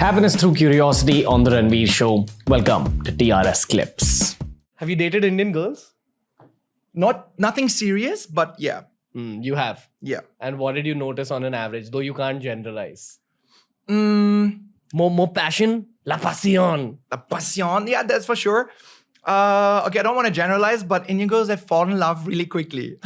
Happiness through curiosity on the Ranveer Show. Welcome to TRS Clips. Have you dated Indian girls? Nothing serious, but yeah. You have. Yeah. And what did you notice on an average? Though you can't generalize. La More passion? La pasión. passion. Yeah, that's for sure. Okay, I don't want to generalize, but Indian girls, they fall in love really quickly.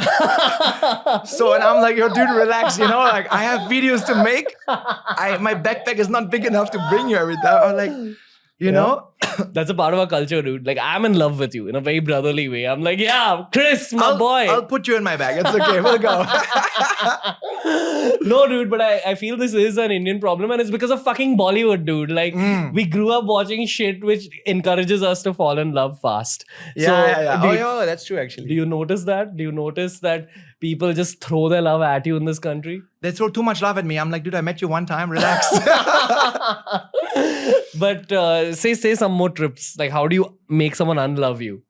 So, and I'm like, yo, dude, relax. You know, like I have videos to make. My backpack is not big enough to bring you every time. I'm like, you know? That's a part of our culture, dude. Like, I'm in love with you in a very brotherly way. I'm like, yeah, Chris, my boy. I'll put you in my bag. It's okay. We'll go. No, dude, but I feel this is an Indian problem and it's because of fucking Bollywood, dude. Like, we grew up watching shit which encourages us to fall in love fast. Yeah. Oh, that's true, actually. Do you notice that? Do you notice that people just throw their love at you in this country? They throw too much love at me. I'm like, dude, I met you one time. Relax. But say some more trips. Like, how do you make someone unlove you?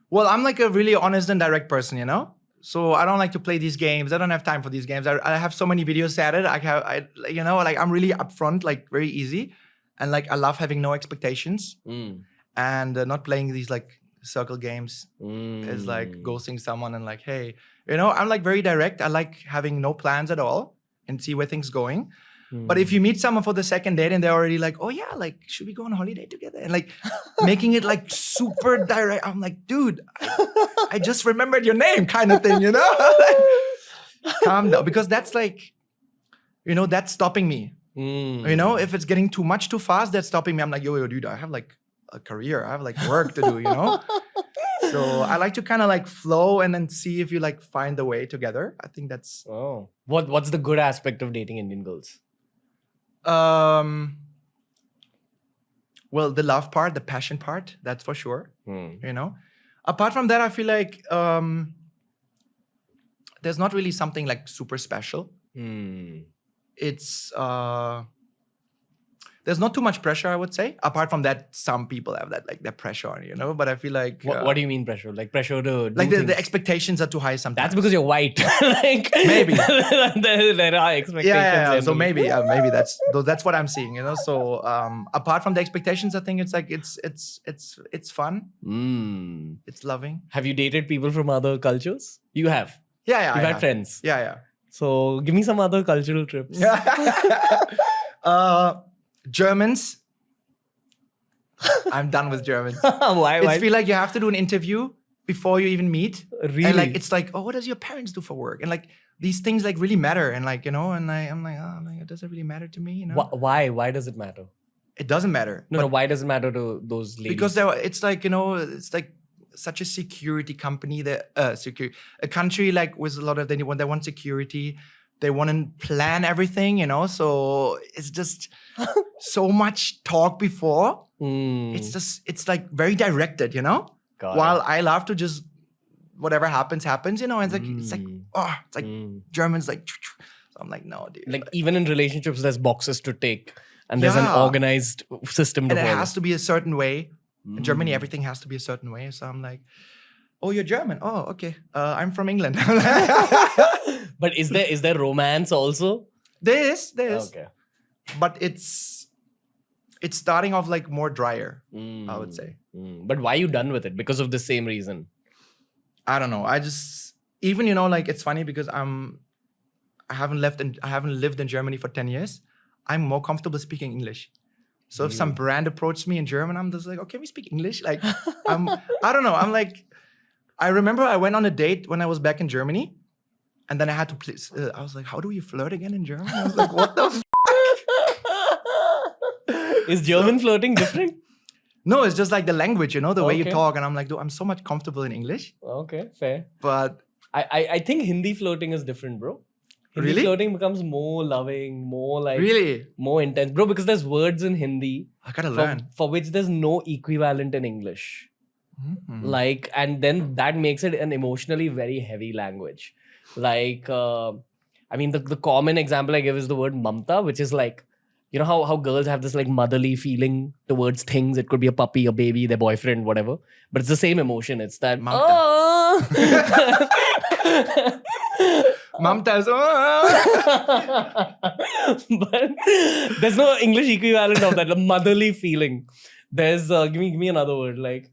Well, I'm like a really honest and direct person, you know? So I don't like to play these games. I don't have time for these games. I have so many videos added. I'm really upfront, like very easy. And like, I love having no expectations. And not playing these like circle games. Is like ghosting someone and like, hey, you know, I'm like very direct. I like having no plans at all and see where things going. But if you meet someone for the second date and they're already like, oh yeah, like, should we go on holiday together? And like making it like super direct. I'm like, dude, I just remembered your name kind of thing, you know? Like, calm down. Because that's like, you know, that's stopping me. You know, if it's getting too much too fast, that's stopping me. I'm like, yo, dude, I have like a career. I have like work to do, you know? So I like to kind of like flow and then see if you like find the way together. I think that's... Oh. What's the good aspect of dating Indian girls? Well, the love part, the passion part, that's for sure. You know, apart from that, I feel like there's not really something like super special. It's there's not too much pressure, I would say. Apart from that, some people have that like that pressure on you know. But I feel like what do you mean pressure? Like pressure to do like the expectations are too high sometimes. That's because you're white. Like maybe there are expectations. Yeah. So maybe that's what I'm seeing. You know. So apart from the expectations, I think it's like it's fun. It's loving. Have you dated people from other cultures? You have. Yeah. You've had friends. Yeah. So give me some other cultural trips. Germans. I'm done with Germans. Why? I feel like you have to do an interview before you even meet. Really? And like it's like, oh, what does your parents do for work? And like these things like really matter. And like, you know, and I'm like, it doesn't really matter to me, you know? Why? Why does it matter? It doesn't matter. No, why does it matter to those ladies? Because it's like, you know, it's like such a security company that a country like with a lot of they want security. They want to plan everything, you know, so it's just so much talk before. It's like very directed, you know. While I love to just whatever happens, you know. And it's like Germans like. So I'm like, no, dude. Like even in relationships, there's boxes to tick, and there's an organized system to follow. And it has to be a certain way. In Germany, everything has to be a certain way. So I'm like, oh, you're German. Oh, okay. I'm from England. But is there romance also? There is. Okay. But it's starting off like more drier, I would say. But why are you done with it? Because of the same reason? I don't know. I just even, you know, like it's funny because I haven't lived in Germany for 10 years. I'm more comfortable speaking English. So if some brand approached me in German, I'm just like, oh, can we speak English? Like, I don't know. I'm like, I remember I went on a date when I was back in Germany. And then I had to I was like, how do you flirt again in German? I was like, what the Is German flirting different? No, it's just like the language, you know, the way you talk. And I'm like, dude, I'm so much comfortable in English. Okay, fair. But I think Hindi flirting is different, bro. Hindi flirting becomes more loving, more like... Really? More intense. Bro, because there's words in Hindi. I gotta learn. For which there's no equivalent in English. Like, and then that makes it an emotionally very heavy language. Like, I mean, the common example I give is the word mamta, which is like, you know how girls have this like motherly feeling towards things. It could be a puppy, a baby, their boyfriend, whatever. But it's the same emotion. It's that, Mamta's. But there's no English equivalent of that. A motherly feeling. There's give me another word like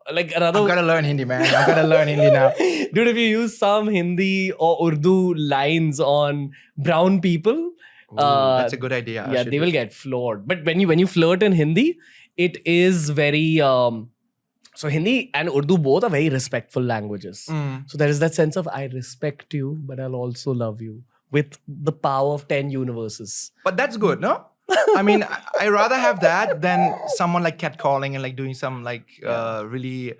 another. I'm gonna learn Hindi, man. I'm gonna learn Hindi now. Dude, if you use some Hindi or Urdu lines on brown people, Ooh, that's a good idea. Yeah, they will get floored. But when you flirt in Hindi, it is very so Hindi and Urdu both are very respectful languages. So there is that sense of I respect you, but I'll also love you with the power of 10 universes. But that's good, no? I mean, I rather have that than someone like catcalling and like doing some like really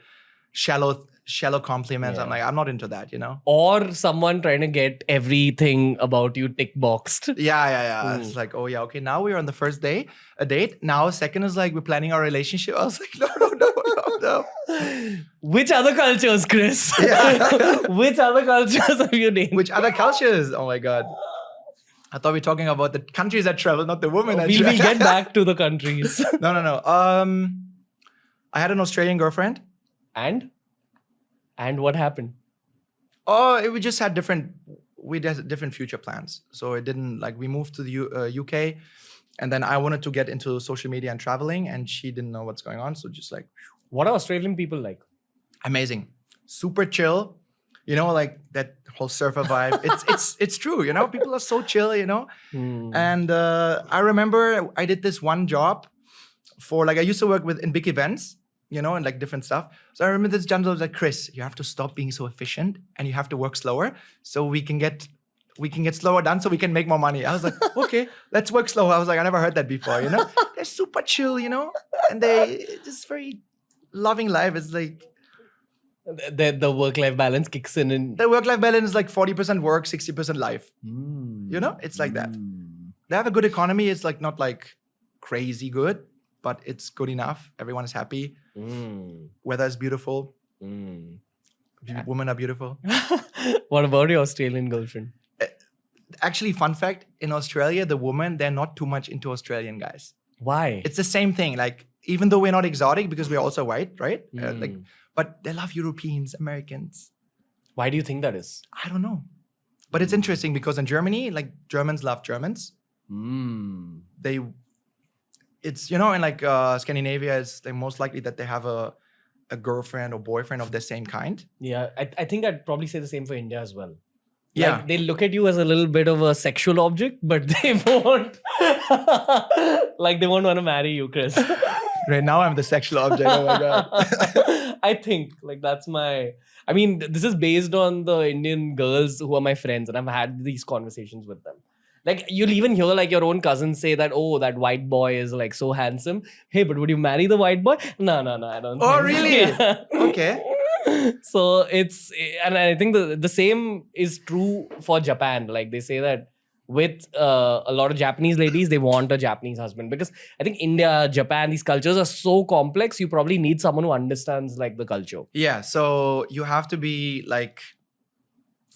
shallow compliments. Yeah. I'm not into that, you know? Or someone trying to get everything about you tick boxed. Yeah. It's like, oh yeah, okay, now we're on the first date. Now second is like we're planning our relationship. I was like, no. Which other cultures, Chris? Yeah. Which other cultures have you named? Which other cultures? Oh my God. I thought we were talking about the countries that travel, not the women that We'll travel. get back to the countries. No. I had an Australian girlfriend. And what happened? Oh, we just had different future plans. So it didn't like we moved to the UK, and then I wanted to get into social media and traveling, and she didn't know what's going on. So just like, What are Australian people like? amazing, super chill. You know, like that whole surfer vibe. It's true. You know, people are so chill. You know, and I remember I did this one job for like I used to work in big events. You know, and like different stuff. So I remember this gentleman was like, Chris, you have to stop being so efficient and you have to work slower so we can get slower done so we can make more money. I was like, okay, let's work slower. I was like, I never heard that before, you know? They're super chill, you know? And they just very loving life. It's like The work-life balance kicks in. the work-life balance is like 40% work, 60% life. You know? It's like that. They have a good economy. It's like not like crazy good, but it's good enough. Everyone is happy. Weather is beautiful. Women are beautiful. What about your Australian girlfriend? Actually, fun fact, in Australia, the women, they're not too much into Australian guys. Why? It's the same thing. Like, even though we're not exotic because we're also white, right? But they love Europeans, Americans. Why do you think that is? I don't know. But it's interesting because in Germany, like Germans love Germans. It's, you know, in like Scandinavia, it's like most likely that they have a girlfriend or boyfriend of the same kind. Yeah, I think I'd probably say the same for India as well. Yeah. Like, they look at you as a little bit of a sexual object, but they won't. Like, they won't want to marry you, Chris. Right now, I'm the sexual object. Oh my God. I think like that's my. I mean, this is based on the Indian girls who are my friends, and I've had these conversations with them. Like, you'll even hear like your own cousins say that, oh, that white boy is like so handsome. Hey, but would you marry the white boy? No, I don't. Oh, think really? So. Okay. So and I think the same is true for Japan. Like, they say that with a lot of Japanese ladies, they want a Japanese husband, because I think India, Japan, these cultures are so complex. You probably need someone who understands like the culture. Yeah. So you have to be like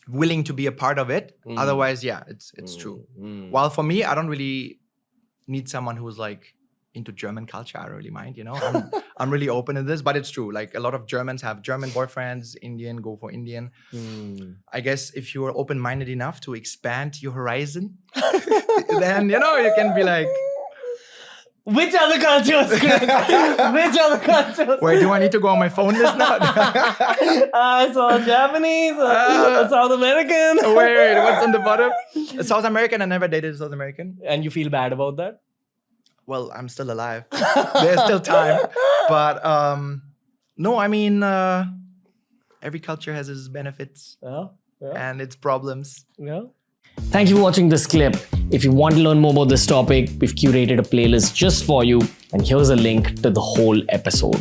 willing to be a part of it. Otherwise, yeah, it's true. While for me, I don't really need someone who's like into German culture. I don't really mind, you know. I'm really open in this, but it's true. Like, a lot of Germans have German boyfriends, Indian go for Indian. I guess if you are open-minded enough to expand your horizon, then, you know, you can be like, which other cultures? Which other cultures? wait, do I need to go on my phone list now? I saw Japanese, South American. Wait, what's on the bottom? South American. I never dated a South American. And you feel bad about that? Well, I'm still alive. There's still time. But no, I mean, every culture has its benefits and its problems. Yeah. Thank you for watching this clip. If you want to learn more about this topic, we've curated a playlist just for you, and here's a link to the whole episode.